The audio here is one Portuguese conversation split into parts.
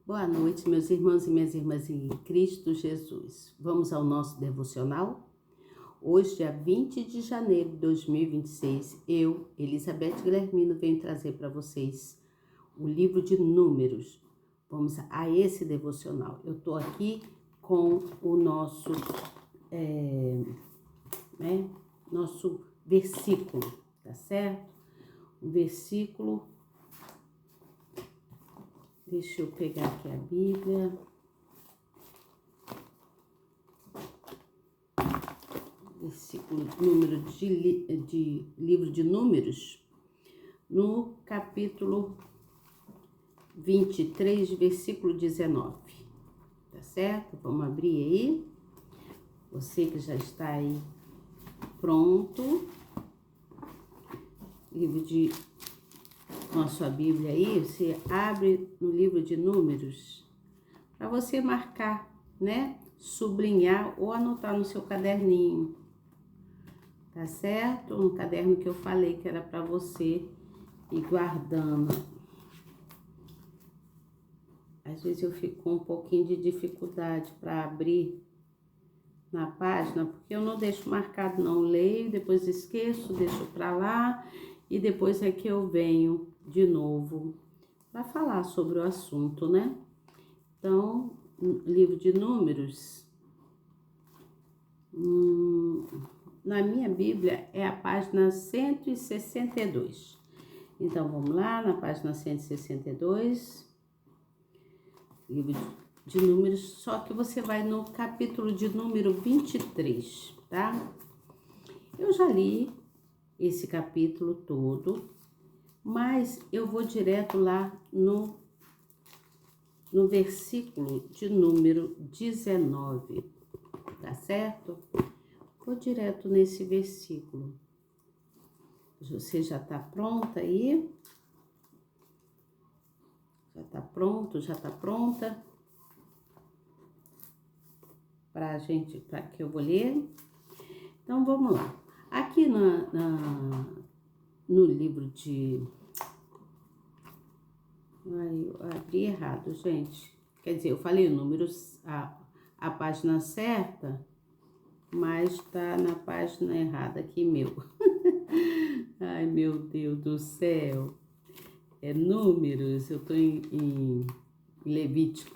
Boa noite, meus irmãos e minhas irmãs em Cristo Jesus. Vamos ao nosso devocional? Hoje, dia 20 de janeiro de 2026, eu, Elizabeth Guilhermino, venho trazer para vocês o livro de Números. Vamos a esse devocional. Eu estou aqui com o nosso versículo, tá certo? O versículo. Deixa eu pegar aqui a Bíblia. Versículo, número de livro de Números, no capítulo 23, versículo 19. Tá certo? Vamos abrir aí. Você que já está aí pronto. Livro de sua Bíblia aí, você abre no livro de Números para você marcar, né? Sublinhar ou anotar no seu caderninho. Tá certo? No caderno que eu falei que era para você ir guardando. Às vezes eu fico com um pouquinho de dificuldade para abrir na página, porque eu não deixo marcado, não leio, depois esqueço, deixo para lá e depois é que eu venho de novo para falar sobre o assunto, né? Então, livro de Números, na minha Bíblia é a página 162. Então, vamos lá, na página 162, livro de Números, só que você vai no capítulo de número 23, tá? Eu já li esse capítulo todo, mas eu vou direto lá no versículo de número 19, tá certo? Vou direto nesse versículo. Você já tá pronta aí? Já tá pronto? Já tá pronta? Para que eu vou ler? Então, vamos lá. Aqui no livro de... Ai, eu abri errado, gente. Quer dizer, eu falei o número, a página certa, mas tá na página errada aqui, meu. Ai, meu Deus do céu. É Números, eu tô em Levítico.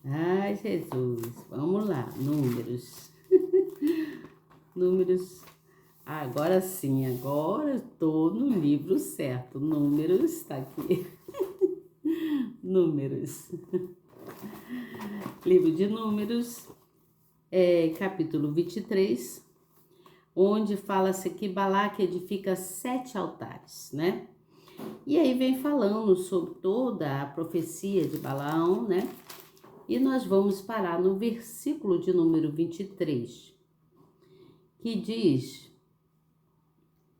Ai, Jesus, vamos lá, Números. Números, agora sim, agora eu tô no livro certo. Números, tá aqui. Números. Livro de Números, capítulo 23, onde fala-se que Balaque edifica 7 altares, né? E aí vem falando sobre toda a profecia de Balaão, né? E nós vamos parar no versículo de número 23, que diz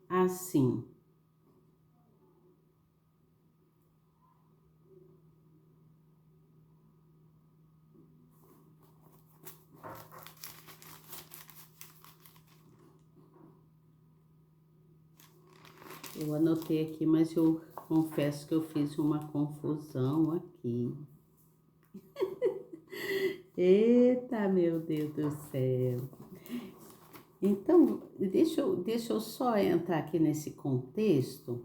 assim: eu anotei aqui, mas eu confesso que eu fiz uma confusão aqui. Eita, meu Deus do céu. Então, deixa eu só entrar aqui nesse contexto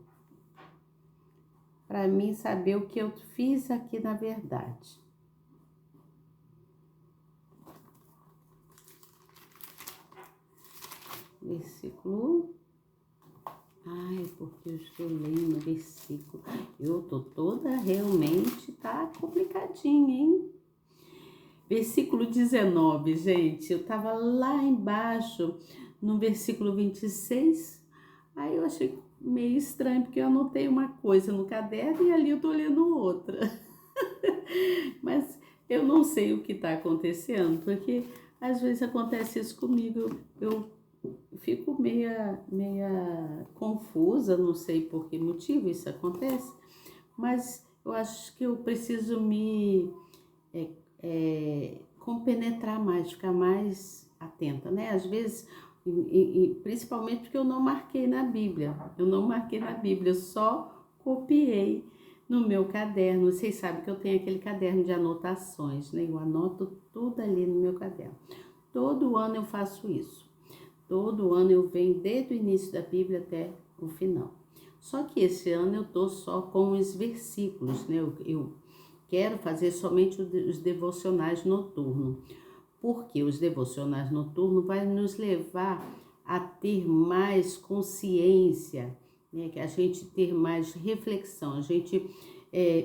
para mim saber o que eu fiz aqui na verdade. Versículo. Ai, porque eu estou lendo o versículo. Eu tô toda realmente, tá complicadinho, hein? Versículo 19, gente. Eu tava lá embaixo, no versículo 26. Aí eu achei meio estranho, porque eu anotei uma coisa no caderno e ali eu tô lendo outra. Mas eu não sei o que tá acontecendo, porque às vezes acontece isso comigo. Eu fico meia confusa, não sei por que motivo isso acontece, mas eu acho que eu preciso me compenetrar mais, ficar mais atenta, né? Às vezes, principalmente porque eu não marquei na Bíblia, eu só copiei no meu caderno. Vocês sabem que eu tenho aquele caderno de anotações, né? Eu anoto tudo ali no meu caderno. Todo ano eu faço isso. Todo ano eu venho desde o início da Bíblia até o final. Só que esse ano eu tô só com os versículos, né? Eu quero fazer somente os devocionais noturnos, porque os devocionais noturnos vai nos levar a ter mais consciência, né? Que a gente ter mais reflexão, a gente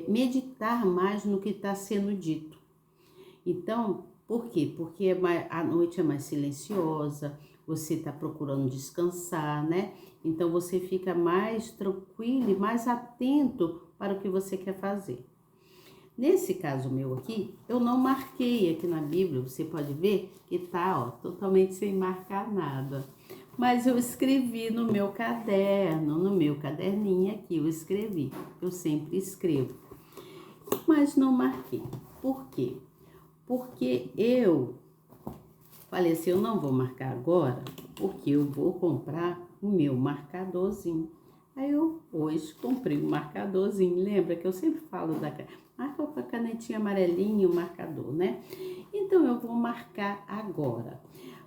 meditar mais no que está sendo dito. Então, por quê? Porque a noite é mais silenciosa, você está procurando descansar, né? Então você fica mais tranquilo e mais atento para o que você quer fazer. Nesse caso meu aqui, eu não marquei aqui na Bíblia, você pode ver que tá, ó, totalmente sem marcar nada. Mas eu escrevi no meu caderno, no meu caderninho aqui, eu escrevi. Eu sempre escrevo, mas não marquei. Por quê? Porque eu falei assim, eu não vou marcar agora, porque eu vou comprar o meu marcadorzinho. Aí eu hoje comprei um marcadorzinho, lembra que eu sempre falo marca com a canetinha amarelinha, o marcador, né? Então eu vou marcar agora.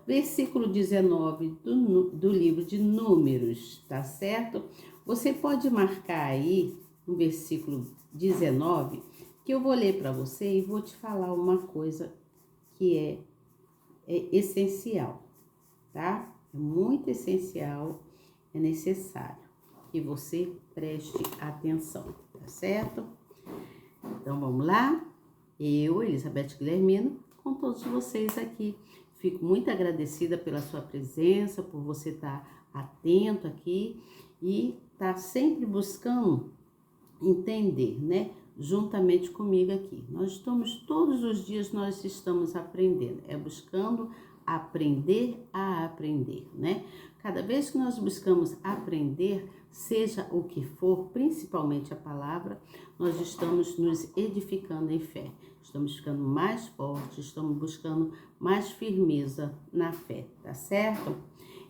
Versículo 19 do livro de Números, tá certo? Você pode marcar aí no versículo 19, que eu vou ler para você e vou te falar uma coisa que é essencial, tá? É muito essencial, é necessário que você preste atenção, tá certo? Então vamos lá? Eu, Elizabeth Guilhermino, com todos vocês aqui. Fico muito agradecida pela sua presença, por você estar atento aqui e estar sempre buscando entender, né? Juntamente comigo aqui. Nós estamos, todos os dias nós estamos aprendendo, buscando aprender a aprender, né? Cada vez que nós buscamos aprender, seja o que for, principalmente a palavra, nós estamos nos edificando em fé. Estamos ficando mais fortes, estamos buscando mais firmeza na fé, tá certo?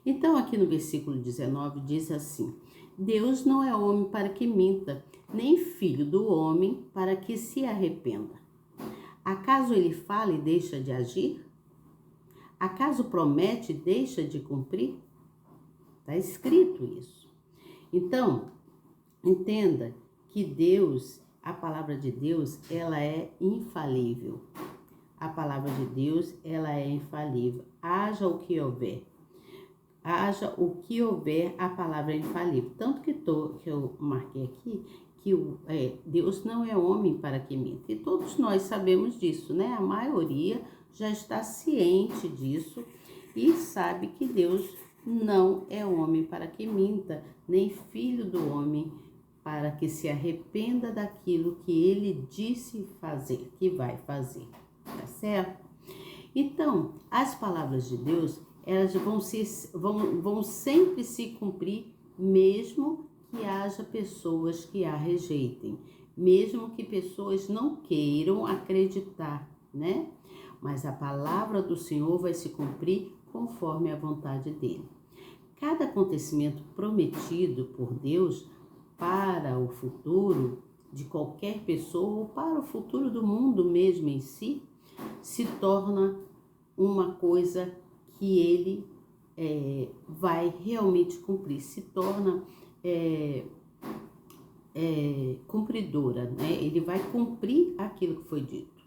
Então, aqui no versículo 19 diz assim: Deus não é homem para que minta, nem filho do homem para que se arrependa. Acaso ele fala e deixa de agir? Acaso promete e deixa de cumprir? Está escrito isso. Então, entenda que Deus, a palavra de Deus, ela é infalível. A palavra de Deus, ela é infalível. Haja o que houver. Haja o que houver, a palavra é infalível. Tanto que eu marquei aqui que Deus não é homem para que minta. E todos nós sabemos disso, né? A maioria já está ciente disso e sabe que Deus não é homem para que minta, nem filho do homem para que se arrependa daquilo que ele disse fazer, que vai fazer, tá certo? Então, as palavras de Deus, elas vão sempre se cumprir, mesmo que haja pessoas que a rejeitem, mesmo que pessoas não queiram acreditar, né? Mas a palavra do Senhor vai se cumprir conforme a vontade dele. Cada acontecimento prometido por Deus para o futuro de qualquer pessoa ou para o futuro do mundo mesmo em si, se torna uma coisa que ele vai realmente cumprir, se torna cumpridora, né? Ele vai cumprir aquilo que foi dito.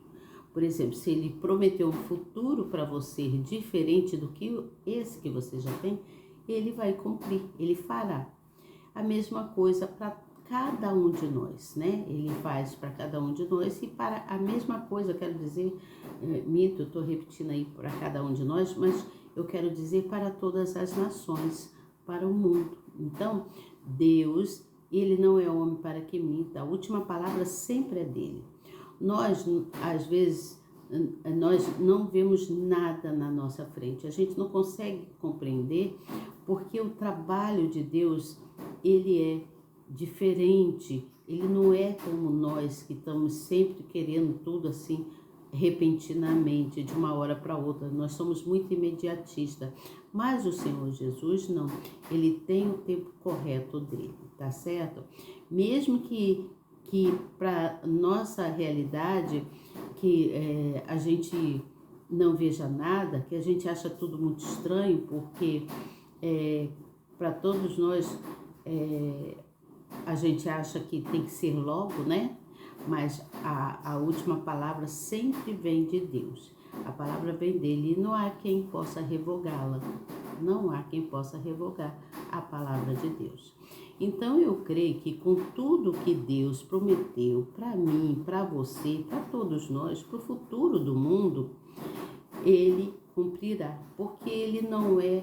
Por exemplo, se ele prometeu um futuro para você diferente do que esse que você já tem, ele vai cumprir, ele fará. A mesma coisa para cada um de nós, né? Ele faz para cada um de nós e para a mesma coisa, eu quero dizer, mito, eu estou repetindo aí para cada um de nós, mas eu quero dizer para todas as nações, para o mundo. Então, Deus, ele não é homem para que minta, a última palavra sempre é dele. Nós, às vezes, nós não vemos nada na nossa frente, a gente não consegue compreender, porque o trabalho de Deus, ele é diferente, ele não é como nós que estamos sempre querendo tudo assim, repentinamente, de uma hora para outra. Nós somos muito imediatistas, mas o Senhor Jesus não, ele tem o tempo correto dele, tá certo? Mesmo que que para nossa realidade, que a gente não veja nada, que a gente acha tudo muito estranho, porque para todos nós a gente acha que tem que ser logo, né? Mas a última palavra sempre vem de Deus. A palavra vem dele e não há quem possa revogá-la. Não há quem possa revogar a palavra de Deus. Então eu creio que com tudo que Deus prometeu para mim, para você, para todos nós, para o futuro do mundo, ele cumprirá, porque ele não é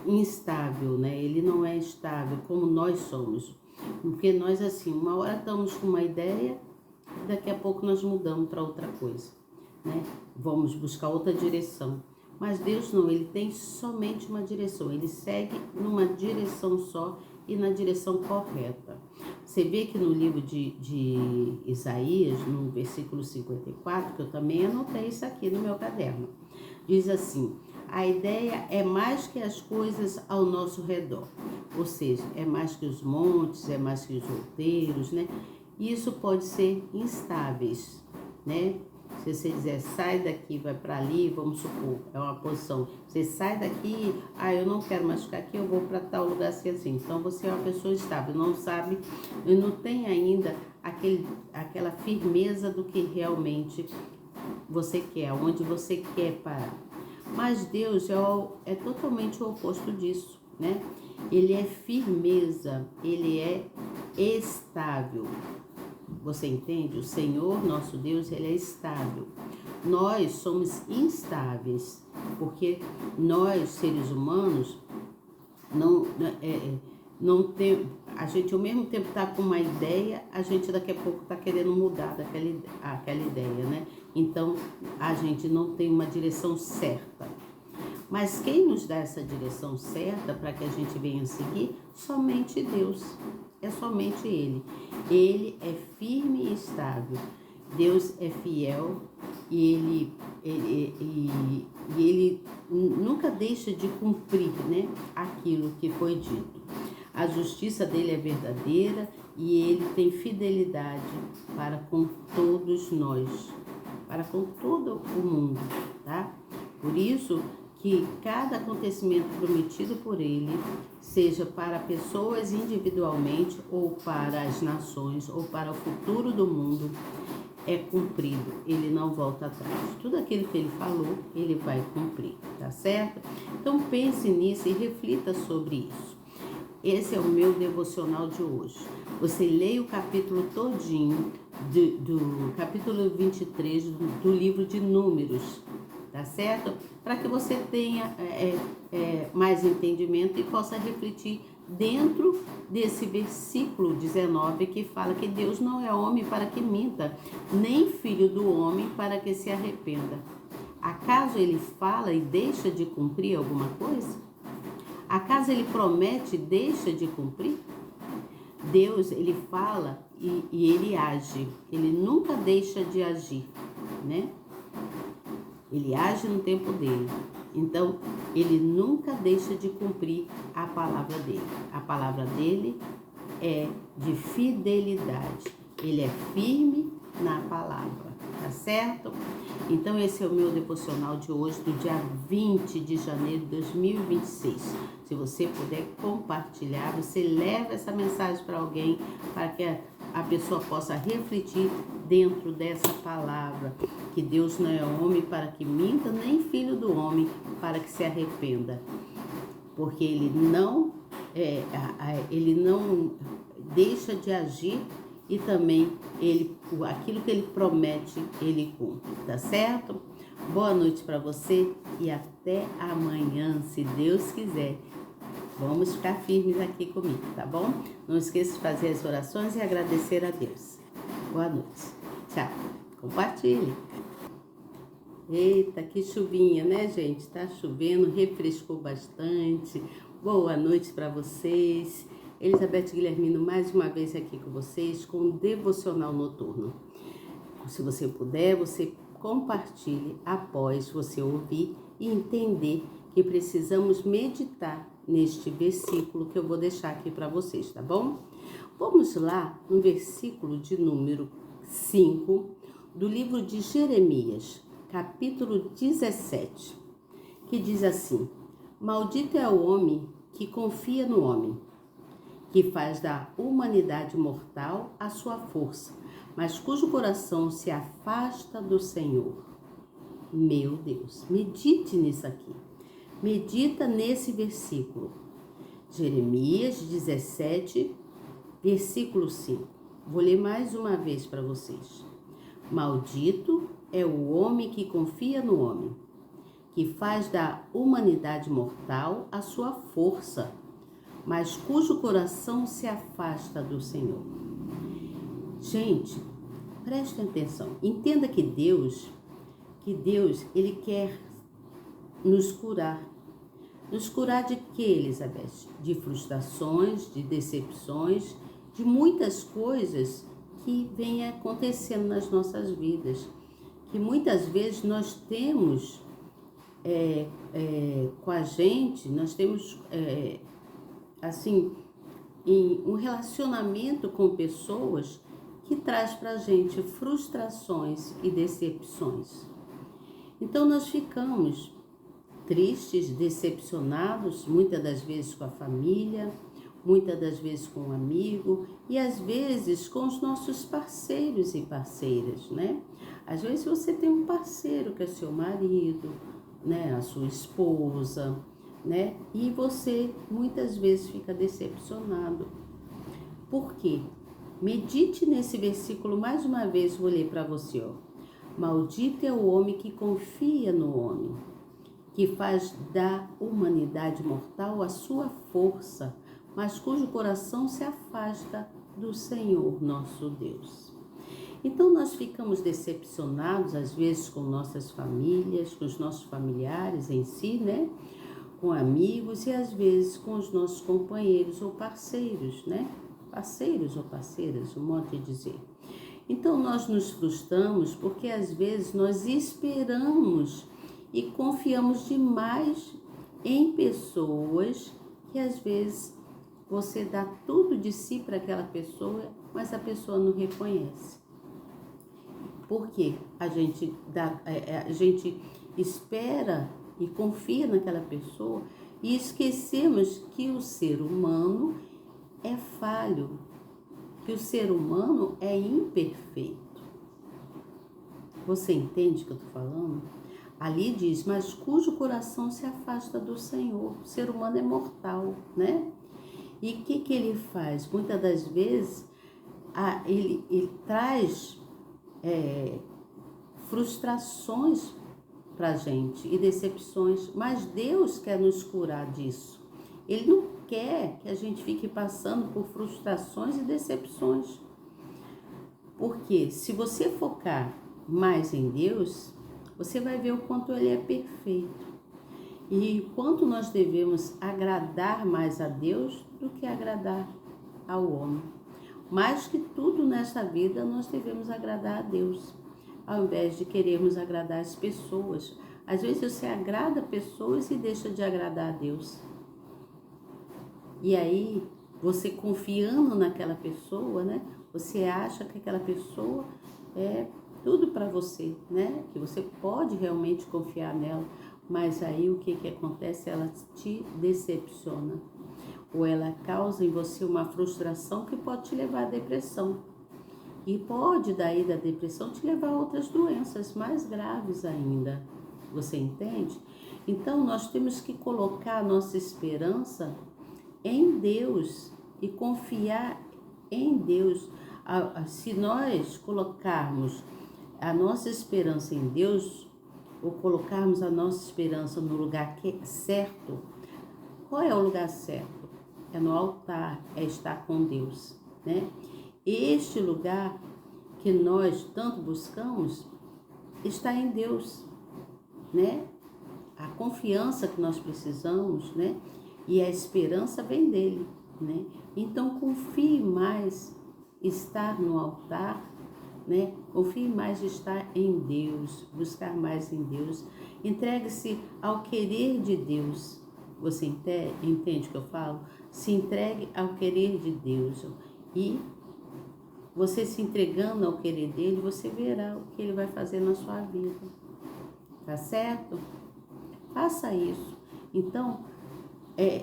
instável, né? Ele não é estável como nós somos. Porque nós, assim, uma hora estamos com uma ideia, daqui a pouco nós mudamos para outra coisa, né? Vamos buscar outra direção. Mas Deus não, ele tem somente uma direção, ele segue numa direção só e na direção correta. Você vê que no livro de Isaías, no versículo 54, que eu também anotei isso aqui no meu caderno, diz assim: a ideia é mais que as coisas ao nosso redor, ou seja, é mais que os montes, é mais que os outeiros, né? Isso pode ser instáveis, né? Se você dizer, sai daqui, vai para ali, vamos supor, é uma posição. Você sai daqui, eu não quero mais ficar aqui, eu vou para tal lugar assim. Então você é uma pessoa estável, não sabe, e não tem ainda aquela firmeza do que realmente você quer, onde você quer parar. Mas Deus é totalmente o oposto disso, né? Ele é firmeza, ele é estável. Você entende? O Senhor, nosso Deus, ele é estável. Nós somos instáveis, porque nós, seres humanos, não tem, a gente ao mesmo tempo está com uma ideia, a gente daqui a pouco está querendo mudar aquela ideia, né? Então, a gente não tem uma direção certa. Mas quem nos dá essa direção certa para que a gente venha seguir? Somente Deus. É somente Ele. Ele é firme e estável. Deus é fiel e Ele nunca deixa de cumprir, né, aquilo que foi dito. A justiça dele é verdadeira e Ele tem fidelidade para com todos nós, para com todo o mundo, tá? Por isso que cada acontecimento prometido por Ele, seja para pessoas individualmente ou para as nações ou para o futuro do mundo, é cumprido. Ele não volta atrás. Tudo aquilo que Ele falou, Ele vai cumprir, tá certo? Então pense nisso e reflita sobre isso. Esse é o meu devocional de hoje. Você leia o capítulo todinho do capítulo 23 do livro de Números, tá certo? Para que você tenha mais entendimento e possa refletir dentro desse versículo 19 que fala que Deus não é homem para que minta, nem filho do homem para que se arrependa. Acaso ele fala e deixa de cumprir alguma coisa? Acaso ele promete e deixa de cumprir? Deus, ele fala e ele age. Ele nunca deixa de agir, né? Ele age no tempo dele. Então, ele nunca deixa de cumprir a palavra dele. A palavra dele é de fidelidade. Ele é firme na palavra, tá certo? Então, esse é o meu devocional de hoje, do dia 20 de janeiro de 2026. Se você puder compartilhar, você leva essa mensagem para alguém, para que a pessoa possa refletir dentro dessa palavra, que Deus não é homem para que minta, nem filho do homem para que se arrependa. Porque ele não deixa de agir e também aquilo que ele promete, ele cumpre, tá certo? Boa noite para você e até amanhã, se Deus quiser. Vamos ficar firmes aqui comigo, tá bom? Não esqueça de fazer as orações e agradecer a Deus. Boa noite. Tchau. Compartilhe. Eita, que chuvinha, né, gente? Tá chovendo, refrescou bastante. Boa noite para vocês. Elizabeth Guilhermino mais uma vez aqui com vocês com um devocional noturno. Se você puder, você compartilhe após você ouvir e entender que precisamos meditar neste versículo que eu vou deixar aqui para vocês, tá bom? Vamos lá no versículo de número 5 do livro de Jeremias, capítulo 17, que diz assim: Maldito é o homem que confia no homem, que faz da humanidade mortal a sua força, mas cujo coração se afasta do Senhor. Meu Deus, medite nisso aqui. Medita nesse versículo. Jeremias 17, versículo 5. Vou ler mais uma vez para vocês. Maldito é o homem que confia no homem, que faz da humanidade mortal a sua força, mas cujo coração se afasta do Senhor. Gente, prestem atenção. Entenda que Deus, Ele quer nos curar. Nos curar de quê, Elizabeth? De frustrações, de decepções, de muitas coisas que vêm acontecendo nas nossas vidas. Que muitas vezes nós temos com a gente, nós temos assim, um relacionamento com pessoas que traz pra gente frustrações e decepções. Então nós ficamos tristes, decepcionados, muitas das vezes com a família, muitas das vezes com um amigo e às vezes com os nossos parceiros e parceiras, né? Às vezes você tem um parceiro que é seu marido, né, a sua esposa, né? E você muitas vezes fica decepcionado. Por quê? Medite nesse versículo mais uma vez, vou ler para você, ó. Maldito é o homem que confia no homem, que faz da humanidade mortal a sua força, mas cujo coração se afasta do Senhor nosso Deus. Então nós ficamos decepcionados às vezes com nossas famílias, com os nossos familiares em si, né? Com amigos e às vezes com os nossos companheiros ou parceiros, né? Parceiros ou parceiras, um modo de dizer. Então nós nos frustramos porque às vezes nós esperamos e confiamos demais em pessoas que às vezes você dá tudo de si para aquela pessoa, mas a pessoa não reconhece. Porque a gente espera e confia naquela pessoa e esquecemos que o ser humano é falho, que o ser humano é imperfeito. Você entende o que eu estou falando? Ali diz, mas cujo coração se afasta do Senhor. O ser humano é mortal, né? E o que ele faz? Muitas das vezes ele traz frustrações pra gente e decepções, mas Deus quer nos curar disso. Ele não quer que a gente fique passando por frustrações e decepções. Porque se você focar mais em Deus, você vai ver o quanto Ele é perfeito. E quanto nós devemos agradar mais a Deus do que agradar ao homem. Mais que tudo nessa vida, nós devemos agradar a Deus, ao invés de querermos agradar as pessoas. Às vezes você agrada pessoas e deixa de agradar a Deus. E aí, você confiando naquela pessoa, né? Você acha que aquela pessoa é tudo para você, né? Que você pode realmente confiar nela. Mas aí o que acontece? Ela te decepciona. Ou ela causa em você uma frustração que pode te levar à depressão. E pode, daí da depressão, te levar a outras doenças mais graves ainda. Você entende? Então, nós temos que colocar a nossa esperança em Deus e confiar em Deus. Se nós colocarmos a nossa esperança em Deus, ou colocarmos a nossa esperança no lugar certo, qual é o lugar certo? É no altar, é estar com Deus, né? Este lugar que nós tanto buscamos está em Deus, né? A confiança que nós precisamos, né? E a esperança vem dele, né? Então confie mais estar no altar, né? Confie mais estar em Deus, buscar mais em Deus. Entregue-se ao querer de Deus. Você entende o que eu falo? Se entregue ao querer de Deus. E você se entregando ao querer dele, você verá o que ele vai fazer na sua vida. Tá certo? Faça isso. Então,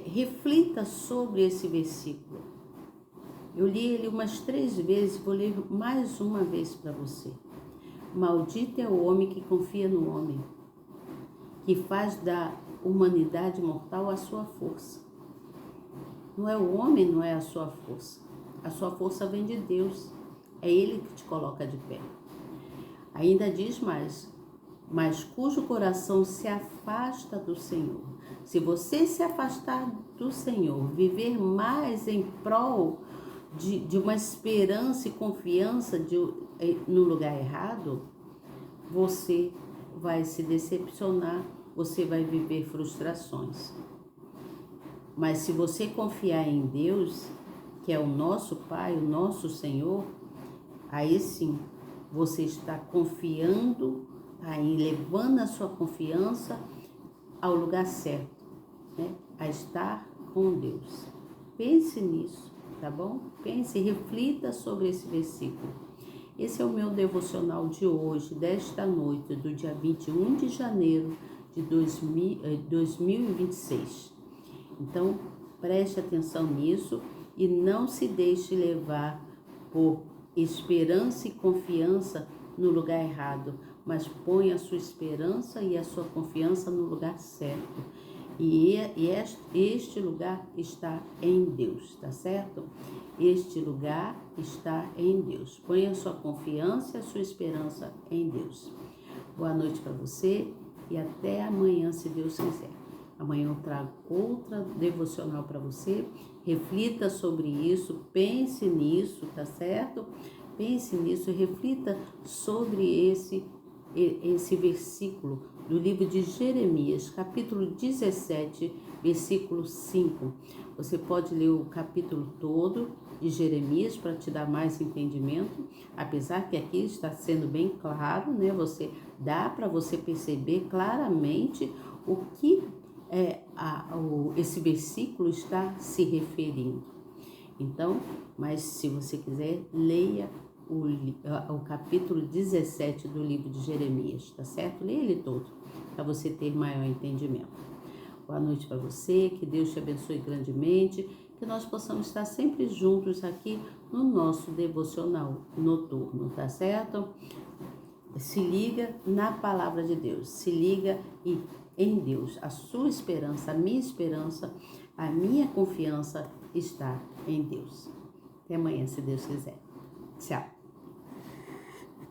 reflita sobre esse versículo. Eu li ele umas 3 vezes, vou ler mais uma vez para você. Maldito é o homem que confia no homem, que faz da humanidade mortal a sua força. Não é o homem, não é a sua força. A sua força vem de Deus. É Ele que te coloca de pé. Ainda diz mais, mas cujo coração se afasta do Senhor. Se você se afastar do Senhor, viver mais em prol de uma esperança e confiança no lugar errado, você vai se decepcionar, você vai viver frustrações. Mas se você confiar em Deus, que é o nosso Pai, o nosso Senhor, aí sim, você está confiando, aí levando a sua confiança ao lugar certo, né? A estar com Deus. Pense nisso, tá bom? Pense e reflita sobre esse versículo. Esse é o meu devocional de hoje, desta noite, do dia 21 de janeiro de 2026. Então, preste atenção nisso e não se deixe levar por esperança e confiança no lugar errado, mas ponha a sua esperança e a sua confiança no lugar certo. E este lugar está em Deus, tá certo? Este lugar está em Deus. Ponha a sua confiança e a sua esperança em Deus. Boa noite para você e até amanhã, se Deus quiser. Amanhã eu trago outra devocional para você. Reflita sobre isso, pense nisso, tá certo? Pense nisso e reflita sobre esse versículo do livro de Jeremias, capítulo 17, versículo 5. Você pode ler o capítulo todo de Jeremias para te dar mais entendimento, apesar que aqui está sendo bem claro, né? Dá para você perceber claramente o que esse versículo está se referindo. Então, mas se você quiser, leia o capítulo 17 do livro de Jeremias, tá certo? Leia ele todo, para você ter maior entendimento. Boa noite para você, que Deus te abençoe grandemente, que nós possamos estar sempre juntos aqui no nosso devocional noturno, tá certo? Se liga na palavra de Deus, se liga em Deus. A sua esperança, a minha confiança está em Deus. Até amanhã, se Deus quiser. Tchau.